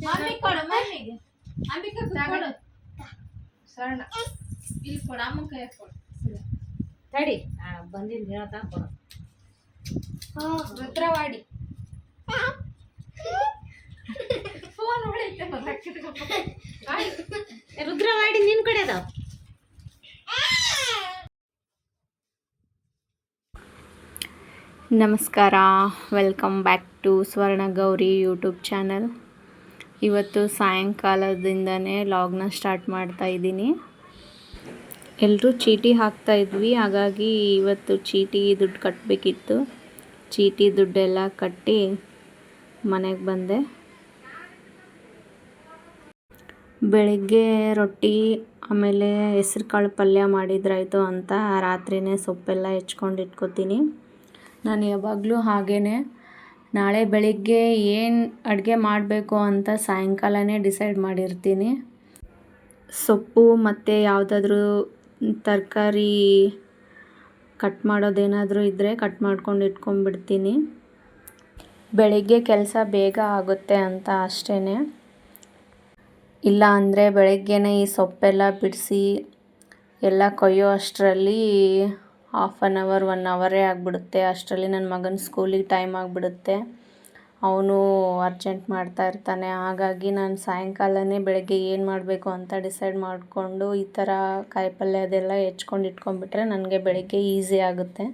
Mummy ಕೊಡು ಮಮ್ಮಿಗೆ ಅಂಬಿಕಾ ಕೊಡು ಸಣ್ಣ ಇಲ್ಲಿ ಕೊಡು ಅಮ್ಮ ಕೈ ಕೊಡು ತಡಿ ಬಂದಿದ್ದು ಹೇಳ್ತಾ ಕೊಡು ರುದ್ರವಾಡಿ ಫೋನ್ ಹೊಡೈತೆ ರುದ್ರವಾಡಿ ನಿನ್ ಕಡೆ ಅದಾವ. ನಮಸ್ಕಾರ, ವೆಲ್ಕಮ್ ಬ್ಯಾಕ್ ಟು ಸ್ವರ್ಣ ಗೌರಿ ಯೂಟ್ಯೂಬ್ ಚಾನಲ್. ಇವತ್ತು ಸಾಯಂಕಾಲದಿಂದನೇ ಲಾಗ್ನ ಸ್ಟಾರ್ಟ್ ಮಾಡ್ತಾ ಇದ್ದೀನಿ. ಎಲ್ಲರೂ ಚೀಟಿ ಹಾಕ್ತಾ ಇದ್ವಿ, ಹಾಗಾಗಿ ಇವತ್ತು ಚೀಟಿ ದುಡ್ಡು ಕಟ್ಟಬೇಕಿತ್ತು. ಚೀಟಿ ದುಡ್ಡೆಲ್ಲ ಕಟ್ಟಿ ಮನೆಗೆ ಬಂದೆ. ಬೆಳಿಗ್ಗೆ ರೊಟ್ಟಿ ಆಮೇಲೆ ಹೆಸ್ರು ಕಾಳು ಪಲ್ಯ ಮಾಡಿದ್ರಾಯ್ತು ಅಂತ ರಾತ್ರಿನೇ ಸೊಪ್ಪೆಲ್ಲ ಹೆಚ್ಕೊಂಡು ಇಟ್ಕೋತೀನಿ. ನಾನು ಯಾವಾಗಲೂ ಹಾಗೇ ನಾಳೆ ಬೆಳಿಗ್ಗೆ ಏನು ಅಡುಗೆ ಮಾಡಬೇಕು ಅಂತ ಸಾಯಂಕಾಲನೇ ಡಿಸೈಡ್ ಮಾಡಿರ್ತೀನಿ. ಸೊಪ್ಪು ಮತ್ತು ಯಾವುದಾದ್ರೂ ತರಕಾರಿ ಕಟ್ ಮಾಡೋದೇನಾದರೂ ಇದ್ದರೆ ಕಟ್ ಮಾಡ್ಕೊಂಡು ಇಟ್ಕೊಂಡ್ಬಿಡ್ತೀನಿ. ಬೆಳಿಗ್ಗೆ ಕೆಲಸ ಬೇಗ ಆಗುತ್ತೆ ಅಂತ ಅಷ್ಟೇ. ಇಲ್ಲ ಅಂದರೆ ಬೆಳಗ್ಗೆನೇ ಈ ಸೊಪ್ಪೆಲ್ಲ ಬಿಡಿಸಿ ಎಲ್ಲ ಕೊಯ್ಯೋ ಅಷ್ಟರಲ್ಲಿ 1/2 ಅವರ್ 1 ಅವರೇ ಆಗಿಬಿಡುತ್ತೆ. ಅಷ್ಟರಲ್ಲಿ ನನ್ನ ಮಗನ ಸ್ಕೂಲಿಗೆ ಟೈಮ್ ಆಗಿಬಿಡುತ್ತೆ. ಅವನು ಅರ್ಜೆಂಟ್ ಮಾಡ್ತಾ ಇರ್ತಾನೆ. ಹಾಗಾಗಿ ನಾನು ಸಾಯಂಕಾಲನೇ ಬೆಳಗ್ಗೆ ಏನು ಮಾಡಬೇಕು ಅಂತ ಡಿಸೈಡ್ ಮಾಡಿಕೊಂಡು ಈ ಥರ ಕಾಯಿಪಲ್ಯ ಅದೆಲ್ಲ ಹೆಚ್ಕೊಂಡು ಇಟ್ಕೊಂಡ್ಬಿಟ್ರೆ ನನಗೆ ಬೆಳಗ್ಗೆ ಈಸಿ ಆಗುತ್ತೆ.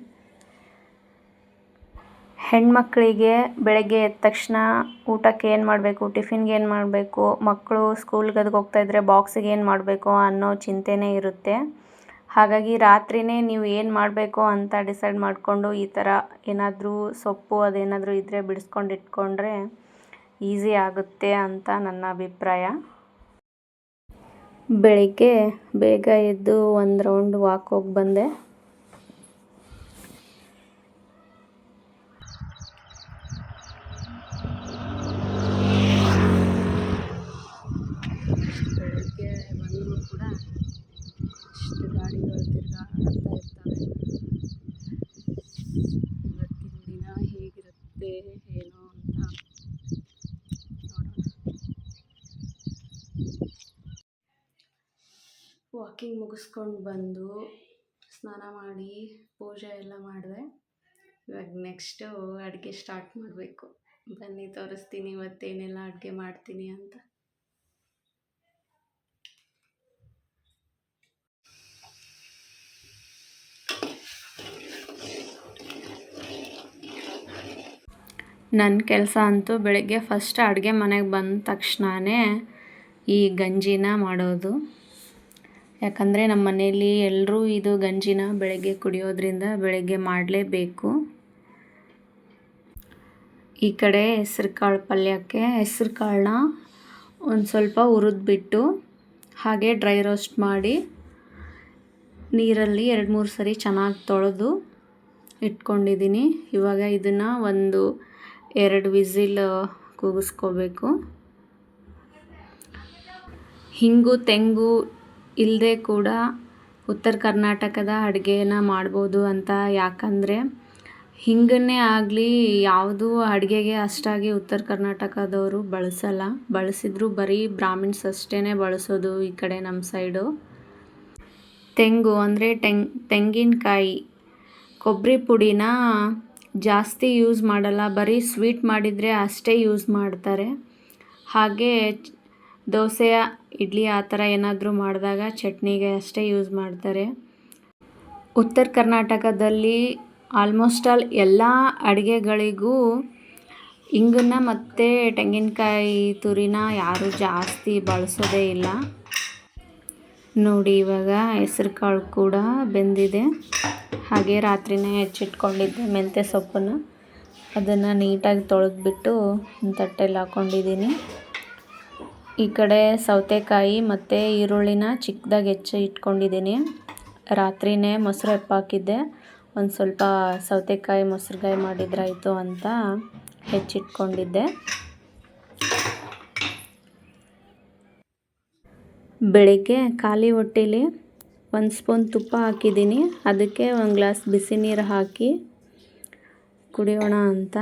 ಹೆಣ್ಮಕ್ಳಿಗೆ ಬೆಳಗ್ಗೆ ಎದ್ದ ತಕ್ಷಣ ಊಟಕ್ಕೆ ಏನು ಮಾಡಬೇಕು, ಟಿಫಿನ್ಗೆ ಏನು ಮಾಡಬೇಕು, ಮಕ್ಕಳು ಸ್ಕೂಲ್ಗೆ ಅದಕ್ಕೆ ಹೋಗ್ತಾಯಿದ್ರೆ ಬಾಕ್ಸಿಗೆ ಏನು ಮಾಡಬೇಕು ಅನ್ನೋ ಚಿಂತೆನೇ ಇರುತ್ತೆ. ಹಾಗಾಗಿ ರಾತ್ರಿಯೇ ನೀವು ಏನು ಮಾಡಬೇಕು ಅಂತ ಡಿಸೈಡ್ ಮಾಡಿಕೊಂಡು ಈ ಥರ ಏನಾದರೂ ಸೊಪ್ಪು ಅದೇನಾದರೂ ಇದ್ದರೆ ಬಿಡಿಸ್ಕೊಂಡು ಇಟ್ಕೊಂಡ್ರೆ ಈಸಿ ಆಗುತ್ತೆ ಅಂತ ನನ್ನ ಅಭಿಪ್ರಾಯ. ಬೆಳಿಗ್ಗೆ ಬೇಗ ಎದ್ದು ಒಂದು ರೌಂಡ್ ವಾಕ್ ಹೋಗಿ ಬಂದೆ. ಬೆಳಗ್ಗೆ ಬಂದರೂ ಕೂಡ ಅಷ್ಟು ಗಾಡಿಗಳು ತಿರುಗಾಡ್ತಾ ಇರ್ತವೆ. ಇವತ್ತಿನ ದಿನ ಹೇಗಿರುತ್ತೆ ಏನೋ ಅಂತ ನೋಡೋಣ. ವಾಕಿಂಗ್ ಮುಗಿಸ್ಕೊಂಡು ಬಂದು ಸ್ನಾನ ಮಾಡಿ ಪೂಜೆ ಎಲ್ಲ ಮಾಡಿದೆ. ಇವಾಗ ನೆಕ್ಸ್ಟು ಅಡುಗೆ ಸ್ಟಾರ್ಟ್ ಮಾಡಬೇಕು. ಬನ್ನಿ ತೋರಿಸ್ತೀನಿ ಇವತ್ತೇನೆಲ್ಲ ಅಡುಗೆ ಮಾಡ್ತೀನಿ ಅಂತ. ನನ್ನ ಕೆಲಸ ಅಂತೂ ಬೆಳಗ್ಗೆ ಫಸ್ಟ್ ಅಡುಗೆ ಮನೆಗೆ ಬಂದ ತಕ್ಷಣವೇ ಈ ಗಂಜಿನ ಮಾಡೋದು. ಯಾಕಂದರೆ ನಮ್ಮ ಮನೇಲಿ ಎಲ್ಲರೂ ಇದು ಗಂಜಿನ ಬೆಳಗ್ಗೆ ಕುಡಿಯೋದ್ರಿಂದ ಬೆಳಗ್ಗೆ ಮಾಡಲೇಬೇಕು. ಈ ಕಡೆ ಹೆಸ್ರು ಕಾಳು ಪಲ್ಯಕ್ಕೆ ಹೆಸ್ರು ಕಾಳನ್ನ ಒಂದು ಸ್ವಲ್ಪ ಹುರಿದ್ಬಿಟ್ಟು ಹಾಗೆ ಡ್ರೈ ರೋಸ್ಟ್ ಮಾಡಿ ನೀರಲ್ಲಿ 2-3 ಸರಿ ಚೆನ್ನಾಗಿ ತೊಳೆದು ಇಟ್ಕೊಂಡಿದ್ದೀನಿ. ಇವಾಗ ಇದನ್ನು 1-2 ವಿಸಿಲ್ ಕೂಗಿಸ್ಕೋಬೇಕು. ಹಿಂಗು ತೆಂಗು ಇಲ್ಲದೆ ಕೂಡ ಉತ್ತರ ಕರ್ನಾಟಕದ ಅಡುಗೆನ ಮಾಡ್ಬೋದು ಅಂತ. ಯಾಕಂದರೆ ಹಿಂಗನ್ನೇ ಆಗಲಿ ಯಾವುದೂ ಅಡುಗೆಗೆ ಅಷ್ಟಾಗಿ ಉತ್ತರ ಕರ್ನಾಟಕದವರು ಬಳಸಲ್ಲ. ಬಳಸಿದ್ರು ಬರೀ ಬ್ರಾಹ್ಮಿಣ್ಸ್ ಅಷ್ಟೇ ಬಳಸೋದು ಈ ಕಡೆ ನಮ್ಮ ಸೈಡು. ತೆಂಗು ಅಂದರೆ ತೆಂಗಿನಕಾಯಿ ಕೊಬ್ಬರಿ ಪುಡಿನ ಜಾಸ್ತಿ ಯೂಸ್ ಮಾಡಲ್ಲ. ಬರೀ ಸ್ವೀಟ್ ಮಾಡಿದರೆ ಅಷ್ಟೇ ಯೂಸ್ ಮಾಡ್ತಾರೆ. ಹಾಗೆ ದೋಸೆ ಇಡ್ಲಿ ಆ ಥರ ಏನಾದರೂ ಮಾಡಿದಾಗ ಚಟ್ನಿಗೆ ಅಷ್ಟೇ ಯೂಸ್ ಮಾಡ್ತಾರೆ. ಉತ್ತರ ಕರ್ನಾಟಕದಲ್ಲಿ ಆಲ್ಮೋಸ್ಟ್ ಆಲ್ ಎಲ್ಲ ಅಡುಗೆಗಳಿಗೂ ಇಂಗನ್ನ ಮತ್ತು ತೆಂಗಿನಕಾಯಿ ತುರಿನ ಯಾರೂ ಜಾಸ್ತಿ ಬಳಸೋದೇ ಇಲ್ಲ. ನೋಡಿ ಇವಾಗ ಹೆಸ್ರು ಕಾಳು ಕೂಡ ಬೆಂದಿದೆ. ಹಾಗೆ ರಾತ್ರಿನೇ ಹೆಚ್ಚಿಟ್ಕೊಂಡಿದ್ದೆ ಮೆಂತ್ಯ ಸೊಪ್ಪನ್ನು, ಅದನ್ನು ನೀಟಾಗಿ ತೊಳೆದ್ಬಿಟ್ಟು ಒಂದು ತಟ್ಟೆಲಿ ಹಾಕ್ಕೊಂಡಿದ್ದೀನಿ. ಈ ಕಡೆ ಸೌತೆಕಾಯಿ ಮತ್ತು ಈರುಳ್ಳಿನ ಚಿಕ್ಕದಾಗಿ ಹೆಚ್ಚಿ ಇಟ್ಕೊಂಡಿದ್ದೀನಿ. ರಾತ್ರಿನೇ ಮೊಸರು ಹೆಪ್ಪಾಕಿದ್ದೆ. ಒಂದು ಸ್ವಲ್ಪ ಸೌತೆಕಾಯಿ ಮೊಸರುಗಾಯಿ ಮಾಡಿದ್ರಾಯಿತು ಅಂತ ಹೆಚ್ಚಿಟ್ಕೊಂಡಿದ್ದೆ. ಬೆಳಿಗ್ಗೆ ಖಾಲಿ ಹೊಟ್ಟೆಲಿ 1 ಸ್ಪೂನ್ ತುಪ್ಪ ಹಾಕಿದ್ದೀನಿ. ಅದಕ್ಕೆ 1 ಗ್ಲಾಸ್ ಬಿಸಿ ನೀರು ಹಾಕಿ ಕುಡಿಯೋಣ ಅಂತ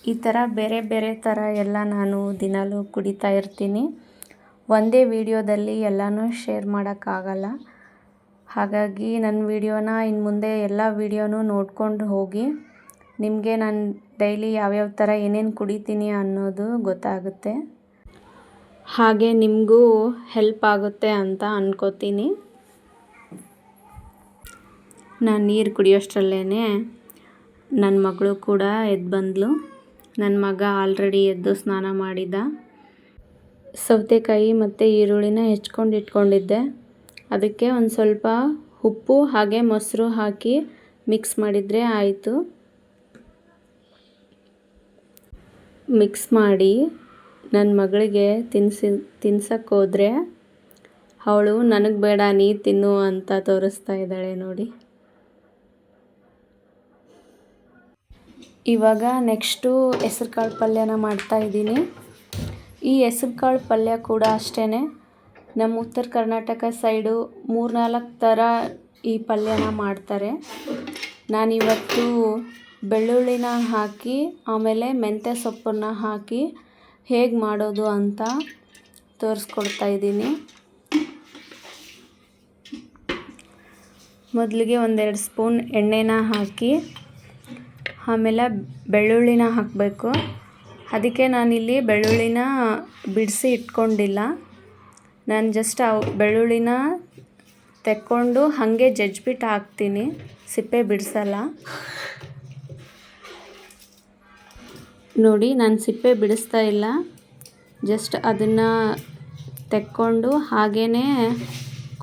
ಈ ಥರ ಬೇರೆ ಬೇರೆ ಥರ ಎಲ್ಲ ನಾನು ದಿನಾಲೂ ಕುಡಿತಾ ಇರ್ತೀನಿ. ಒಂದೇ ವಿಡಿಯೋದಲ್ಲಿ ಎಲ್ಲನೂ ಶೇರ್ ಮಾಡೋಕ್ಕಾಗಲ್ಲ. ಹಾಗಾಗಿ ನನ್ನ ವಿಡಿಯೋನ ಇನ್ನು ಮುಂದೆ ಎಲ್ಲ ವಿಡಿಯೋನೂ ನೋಡ್ಕೊಂಡು ಹೋಗಿ. ನಿಮಗೆ ನಾನು ಡೈಲಿ ಯಾವ್ಯಾವ ಥರ ಏನೇನು ಕುಡಿತೀನಿ ಅನ್ನೋದು ಗೊತ್ತಾಗುತ್ತೆ. ಹಾಗೆ ನಿಮಗೂ ಹೆಲ್ಪ್ ಆಗುತ್ತೆ ಅಂತ ಅಂದ್ಕೋತೀನಿ. ನಾನು ನೀರು ಕುಡಿಯೋಷ್ಟರಲ್ಲೇ ನನ್ನ ಮಗಳು ಕೂಡ ಎದ್ದು ಬಂದಳು. ನನ್ನ ಮಗ ಆಲ್ರೆಡಿ ಎದ್ದು ಸ್ನಾನ ಮಾಡಿದ. ಸೌತೆಕಾಯಿ ಮತ್ತು ಈರುಳ್ಳಿನ ಹೆಚ್ಕೊಂಡು ಇಟ್ಕೊಂಡಿದ್ದೆ. ಅದಕ್ಕೆ ಒಂದು ಸ್ವಲ್ಪ ಉಪ್ಪು ಹಾಗೆ ಮೊಸರು ಹಾಕಿ ಮಿಕ್ಸ್ ಮಾಡಿದರೆ ಆಯಿತು. ಮಿಕ್ಸ್ ಮಾಡಿ ನನ್ನ ಮಗಳಿಗೆ ತಿನ್ಸಕ್ಕೆ ಹೋದರೆ ಅವಳು ನನಗೆ ಬೇಡ ನೀ ತಿನ್ನು ಅಂತ ತೋರಿಸ್ತಾ ಇದ್ದಾಳೆ ನೋಡಿ. ಇವಾಗ ನೆಕ್ಸ್ಟು ಹೆಸ್ರು ಕಾಳು ಪಲ್ಯನ ಮಾಡ್ತಾಯಿದ್ದೀನಿ. ಈ ಹೆಸ್ರು ಕಾಳು ಪಲ್ಯ ಕೂಡ ಅಷ್ಟೇ, ನಮ್ಮ ಉತ್ತರ ಕರ್ನಾಟಕ ಸೈಡು 3-4 ಥರ ಈ ಪಲ್ಯನ ಮಾಡ್ತಾರೆ. ನಾನಿವತ್ತು ಬೆಳ್ಳುಳ್ಳಿನ ಹಾಕಿ ಆಮೇಲೆ ಮೆಂತ್ಯ ಸೊಪ್ಪನ್ನು ಹಾಕಿ ಹೇಗೆ ಮಾಡೋದು ಅಂತ ತೋರಿಸ್ಕೊಡ್ತಾ ಇದ್ದೀನಿ. ಮೊದಲಿಗೆ 1-2 ಸ್ಪೂನ್ ಎಣ್ಣೆನ ಹಾಕಿ ಆಮೇಲೆ ಬೆಳ್ಳುಳ್ಳಿನ ಹಾಕಬೇಕು. ಅದಕ್ಕೆ ನಾನಿಲ್ಲಿ ಬೆಳ್ಳುಳ್ಳಿನ ಬಿಡಿಸಿ ಇಟ್ಕೊಂಡಿಲ್ಲ. ನಾನು ಜಸ್ಟ್ ಬೆಳ್ಳುಳ್ಳಿನ ತೆಕ್ಕೊಂಡು ಹಾಗೆ ಜಜ್ಜಿಬಿಟ್ಟು ಹಾಕ್ತೀನಿ, ಸಿಪ್ಪೆ ಬಿಡಿಸಲ್ಲ. ನೋಡಿ, ನಾನು ಸಿಪ್ಪೆ ಬಿಡಿಸ್ತಾ ಇಲ್ಲ, ಜಸ್ಟ್ ಅದನ್ನು ತೆಕ್ಕೊಂಡು ಹಾಗೇ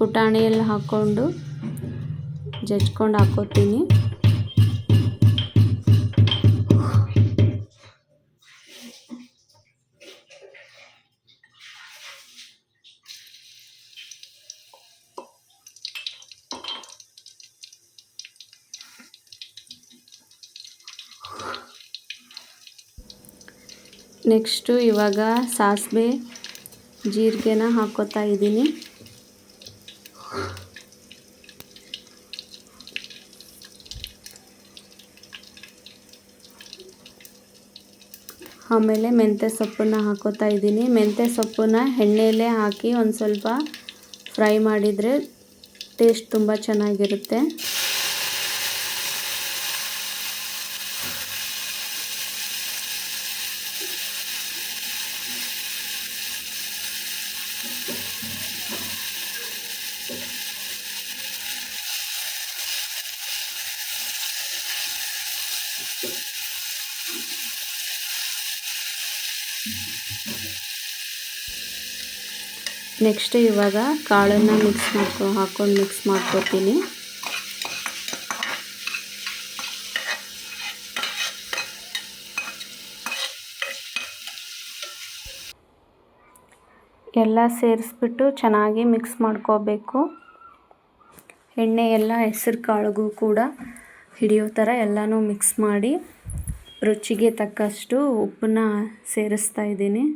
ಕುಟಾಣಿಯಲ್ಲಿ ಹಾಕ್ಕೊಂಡು ಜಜ್ಕೊಂಡು ಹಾಕ್ಕೋತೀನಿ. ನೆಕ್ಸ್ಟು ಇವಾಗ ಸಾಸಿವೆ ಜೀರಿಗೆನ ಹಾಕ್ಕೋತಾ ಇದ್ದೀನಿ. ಆಮೇಲೆ ಮೆಂತ್ಯ ಸೊಪ್ಪನ್ನು ಹಾಕ್ಕೋತಾ ಇದ್ದೀನಿ. ಮೆಂತ್ಯ ಸೊಪ್ಪನ್ನ ಎಣ್ಣೆಯಲ್ಲೇ ಹಾಕಿ ಒಂದು ಸ್ವಲ್ಪ ಫ್ರೈ ಮಾಡಿದರೆ ಟೇಸ್ಟ್ ತುಂಬ ಚೆನ್ನಾಗಿರುತ್ತೆ. ನೆಕ್ಸ್ಟ್ ಇವಾಗ ಕಾಳನ್ನು ಹಾಕ್ಕೊಂಡು ಮಿಕ್ಸ್ ಮಾಡ್ಕೊತೀನಿ. ಎಲ್ಲ ಸೇರಿಸ್ಬಿಟ್ಟು ಚೆನ್ನಾಗಿ ಮಿಕ್ಸ್ ಮಾಡ್ಕೋಬೇಕು. ಎಣ್ಣೆ ಎಲ್ಲ ಹೆಸರು ಕಾಳಿಗೂ ಕೂಡ ಹಿಡಿಯೋ ಥರ ಎಲ್ಲನೂ ಮಿಕ್ಸ್ ಮಾಡಿ ರುಚಿಗೆ ತಕ್ಕಷ್ಟು ಉಪ್ಪನ್ನ ಸೇರಿಸ್ತಾ ಇದ್ದೀನಿ.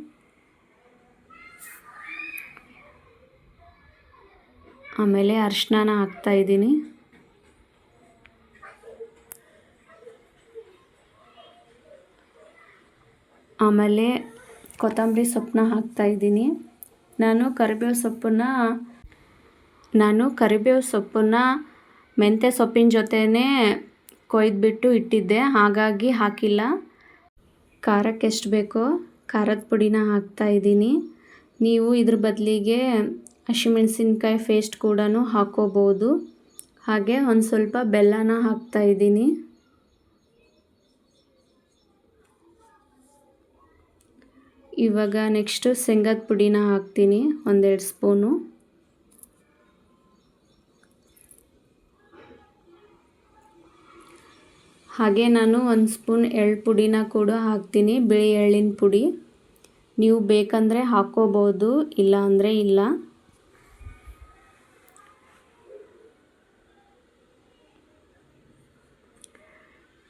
ಆಮೇಲೆ ಅರಿಶಿನ ಹಾಕ್ತಾಯಿದ್ದೀನಿ. ಆಮೇಲೆ ಕೊತ್ತಂಬರಿ ಸೊಪ್ಪನ್ನ ಹಾಕ್ತಾಯಿದ್ದೀನಿ. ನಾನು ಕರಿಬೇವು ಸೊಪ್ಪನ್ನ ಮೆಂತ್ಯ ಸೊಪ್ಪಿನ ಜೊತೆನೇ ಕೊಯ್ದುಬಿಟ್ಟು ಇಟ್ಟಿದ್ದೆ, ಹಾಗಾಗಿ ಹಾಕಿಲ್ಲ. ಖಾರಕ್ಕೆ ಎಷ್ಟು ಬೇಕೋ ಖಾರದ ಪುಡಿನ ಹಾಕ್ತಾಯಿದ್ದೀನಿ. ನೀವು ಇದ್ರ ಬದಲಿಗೆ ಹಸಿಮೆಣಸಿನ್ಕಾಯಿ ಪೇಸ್ಟ್ ಕೂಡ ಹಾಕ್ಕೋಬೋದು. ಹಾಗೆ ಒಂದು ಸ್ವಲ್ಪ ಬೆಲ್ಲನ ಹಾಕ್ತಾಯಿದ್ದೀನಿ. ಇವಾಗ ನೆಕ್ಸ್ಟು ಶೇಂಗದ ಪುಡಿನ ಹಾಕ್ತೀನಿ, 1-2 ಸ್ಪೂನು. ಹಾಗೆ ನಾನು 1 ಸ್ಪೂನ್ ಎಳ್ಳು ಪುಡಿನ ಕೂಡ ಹಾಕ್ತೀನಿ, ಬಿಳಿ ಎಳ್ಳಿನ ಪುಡಿ. ನೀವು ಬೇಕಂದರೆ ಹಾಕ್ಕೋಬೋದು, ಇಲ್ಲ ಅಂದರೆ ಇಲ್ಲ.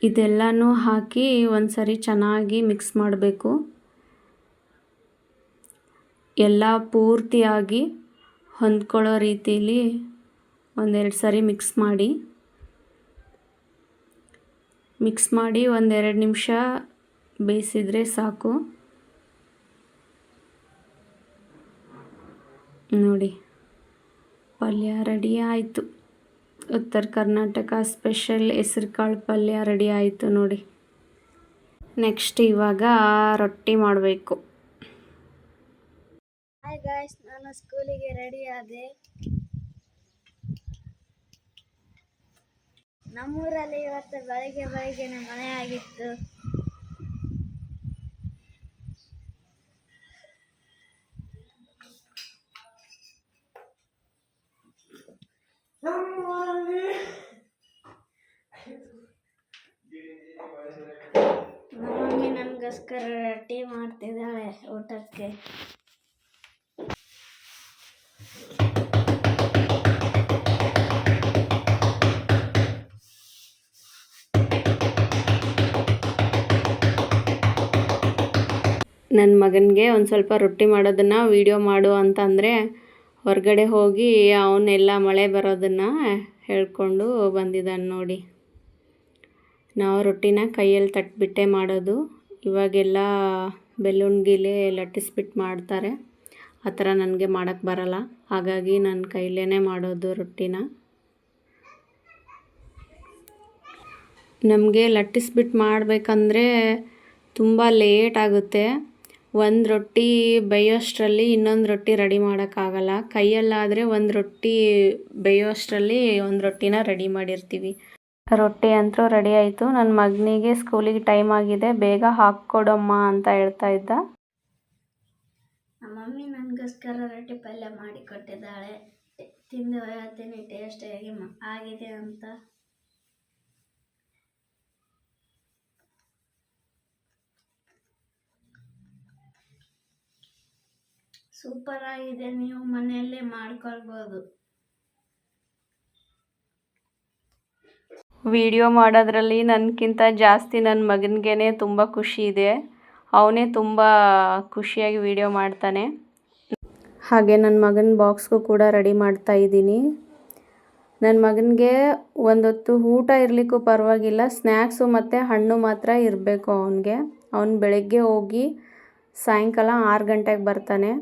ಇದೆಲ್ಲನೂ ಹಾಕಿ ಒಂದು ಸರಿ ಚೆನ್ನಾಗಿ ಮಿಕ್ಸ್ ಮಾಡಬೇಕು. ಎಲ್ಲ ಪೂರ್ತಿಯಾಗಿ ಹೊಂದ್ಕೊಳ್ಳೋ ರೀತಿಯಲ್ಲಿ 1-2 ಸರಿ ಮಿಕ್ಸ್ ಮಾಡಿ 1-2 ನಿಮಿಷ ಬೇಯಿಸಿದರೆ ಸಾಕು. ನೋಡಿ ಪಲ್ಯ ರೆಡಿ ಆಯಿತು. ಉತ್ತರ ಕರ್ನಾಟಕ ಸ್ಪೆಷಲ್ ಹೆಸ್ರುಕಾಳು ಪಲ್ಯ ರೆಡಿ ಆಯಿತು ನೋಡಿ. ನೆಕ್ಸ್ಟ್ ಇವಾಗ ರೊಟ್ಟಿ ಮಾಡಬೇಕು. ಹಾಯ್ ಗಾಯ್ಸ್, ನಾನು ಸ್ಕೂಲಿಗೆ ರೆಡಿ ಆದೆ. ನಮ್ಮೂರಲ್ಲಿ ಇವತ್ತು ಬೆಳಗ್ಗೆನೆ ಮಳೆ ಆಗಿತ್ತು. ನಮ್ಮಮ್ಮಿ ನಮಗೋಸ್ಕರ ರೊಟ್ಟಿ ಮಾಡ್ತಿದ್ದಾಳೆ ಊಟಕ್ಕೆ. ನನ್ನ ಮಗನಿಗೆ ಒಂದು ಸ್ವಲ್ಪ ರೊಟ್ಟಿ ಮಾಡೋದನ್ನು ವೀಡಿಯೋ ಮಾಡು ಅಂತಂದರೆ ಹೊರಗಡೆ ಹೋಗಿ ಅವನ್ನೆಲ್ಲ ಮಳೆ ಬರೋದನ್ನು ಹೇಳ್ಕೊಂಡು ಬಂದಿದ್ದಾನೆ ನೋಡಿ. ನಾವು ರೊಟ್ಟಿನ ಕೈಯಲ್ಲಿ ತಟ್ಟಿಬಿಟ್ಟೆ ಮಾಡೋದು. ಇವಾಗೆಲ್ಲ ಬೆಲೂನ್ ಗೀಲೆ ಲಟ್ಟಿಸ್ಬಿಟ್ಟು ಮಾಡ್ತಾರೆ. ಆ ಥರ ನನಗೆ ಮಾಡೋಕ್ಕೆ ಬರಲ್ಲ, ಹಾಗಾಗಿ ನನ್ನ ಕೈಲೇ ಮಾಡೋದು ರೊಟ್ಟಿನ. ನಮಗೆ ಲಟ್ಟಿಸ್ಬಿಟ್ಟು ಮಾಡಬೇಕಂದ್ರೆ ತುಂಬ ಲೇಟ್ ಆಗುತ್ತೆ. ಒಂದು ರೊಟ್ಟಿ ಬೇಯೋಷ್ಟರಲ್ಲಿ ಇನ್ನೊಂದು ರೊಟ್ಟಿ ರೆಡಿ ಮಾಡೋಕ್ಕಾಗಲ್ಲ. ಕೈಯಲ್ಲಾದರೆ ಒಂದು ರೊಟ್ಟಿ ಬೇಯೋಷ್ಟರಲ್ಲಿ ಒಂದು ರೊಟ್ಟಿನ ರೆಡಿ ಮಾಡಿರ್ತೀವಿ. ರೊಟ್ಟಿ ಅಂತೂ ರೆಡಿ ಆಯಿತು. ನನ್ನ ಮಗನಿಗೆ ಸ್ಕೂಲಿಗೆ ಟೈಮ್ ಆಗಿದೆ, ಬೇಗ ಹಾಕ್ಕೊಡಮ್ಮ ಅಂತ ಹೇಳ್ತಾ ಇದ್ದ. ನಮ್ಮ ಮಮ್ಮಿ ನನಗೋಸ್ಕರ ರೊಟ್ಟಿ ಪಲ್ಯ ಮಾಡಿ ಕೊಟ್ಟಿದ್ದಾಳೆ. ತಿಂದು ಹೇಳ್ತೀನಿ ಟೇಸ್ಟ್ ಹೇಗೆ ಆಗಿದೆ ಅಂತ. ಸೂಪರ್ ಆಗಿದೆ, ನೀವು ಮನೆಯಲ್ಲೇ ಮಾಡ್ಕೊಳ್ಬೋದು. ವಿಡಿಯೋ ಮಾಡೋದ್ರಲ್ಲಿ ನನಗಿಂತ ಜಾಸ್ತಿ ನನ್ನ ಮಗನಿಗೆ ತುಂಬ ಖುಷಿ ಇದೆ. ಅವನೇ ತುಂಬ ಖುಷಿಯಾಗಿ ವಿಡಿಯೋ ಮಾಡ್ತಾನೆ. ಹಾಗೆ ನನ್ನ ಮಗನ ಬಾಕ್ಸ್ಗೂ ಕೂಡ ರೆಡಿ ಮಾಡ್ತಾ ಇದ್ದೀನಿ. ನನ್ನ ಮಗನಿಗೆ ಒಂದೊತ್ತು ಊಟ ಇರಲಿಕ್ಕೂ ಪರವಾಗಿಲ್ಲ, ಸ್ನ್ಯಾಕ್ಸು ಮತ್ತು ಹಣ್ಣು ಮಾತ್ರ ಇರಬೇಕು ಅವನಿಗೆ. ಅವನು ಬೆಳಗ್ಗೆ ಹೋಗಿ ಸಾಯಂಕಾಲ 6 ಗಂಟೆಗೆ ಬರ್ತಾನೆ.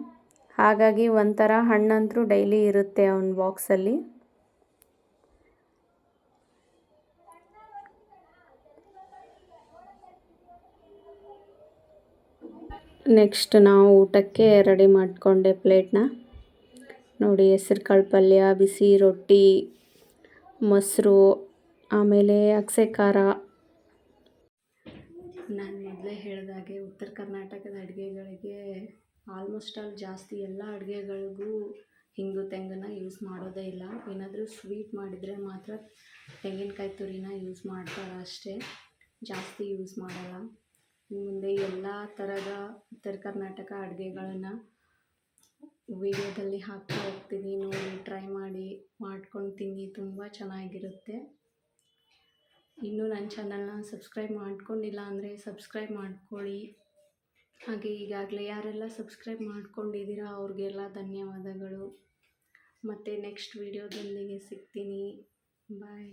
ಹಾಗಾಗಿ ಒಂಥರ ಹಣ್ಣಂತೂ ಡೈಲಿ ಇರುತ್ತೆ ಅವನ ಬಾಕ್ಸಲ್ಲಿ. ನೆಕ್ಸ್ಟ್ ನಾವು ಊಟಕ್ಕೆ ರೆಡಿ ಮಾಡಿಕೊಂಡೆ ಪ್ಲೇಟ್ನ ನೋಡಿ. ಹೆಸ್ರುಕಾಳು ಪಲ್ಯ, ಬಿಸಿ ರೊಟ್ಟಿ, ಮೊಸರು, ಆಮೇಲೆ ಅಗಸೆ ಖಾರ. ನಾನು ಮೊದಲೇ ಹೇಳಿದಾಗೆ ಉತ್ತರ ಕರ್ನಾಟಕದ ಅಡುಗೆಗಳಿಗೆ ಆಲ್ಮೋಸ್ಟ್ ಆಲ್ ಜಾಸ್ತಿ ಎಲ್ಲ ಅಡುಗೆಗಳಿಗೂ ಹಿಂಗು ತೆಂಗನ್ನ ಯೂಸ್ ಮಾಡೋದೇ ಇಲ್ಲ. ಏನಾದರೂ ಸ್ವೀಟ್ ಮಾಡಿದರೆ ಮಾತ್ರ ತೆಂಗಿನಕಾಯಿ ತುರಿನ ಯೂಸ್ ಮಾಡ್ತಾರೆ ಅಷ್ಟೇ, ಜಾಸ್ತಿ ಯೂಸ್ ಮಾಡಲ್ಲ. ಮುಂದೆ ಎಲ್ಲ ಥರದ ಉತ್ತರ ಕರ್ನಾಟಕ ಅಡುಗೆಗಳನ್ನು ವಿಡಿಯೋದಲ್ಲಿ ಹಾಕ್ತಾ ಹೋಗ್ತೀನಿ. ನೋಡಿ, ಟ್ರೈ ಮಾಡಿ ಮಾಡ್ಕೊಂಡು ತಿನ್ನಿ, ತುಂಬ ಚೆನ್ನಾಗಿರುತ್ತೆ. ಇನ್ನೂ ನನ್ನ ಚಾನಲ್ನ ಸಬ್ಸ್ಕ್ರೈಬ್ ಮಾಡ್ಕೊಂಡಿಲ್ಲ ಅಂದರೆ ಸಬ್ಸ್ಕ್ರೈಬ್ ಮಾಡ್ಕೊಳ್ಳಿ. ಹಾಗೆ ಈಗಾಗಲೇ ಯಾರೆಲ್ಲ ಸಬ್ಸ್ಕ್ರೈಬ್ ಮಾಡ್ಕೊಂಡಿದ್ದೀರಾ ಅವ್ರಿಗೆಲ್ಲ ಧನ್ಯವಾದಗಳು. ಮತ್ತು ನೆಕ್ಸ್ಟ್ ವಿಡಿಯೋದೊಂದಿಗೆ ಸಿಗ್ತೀನಿ. ಬಾಯ್.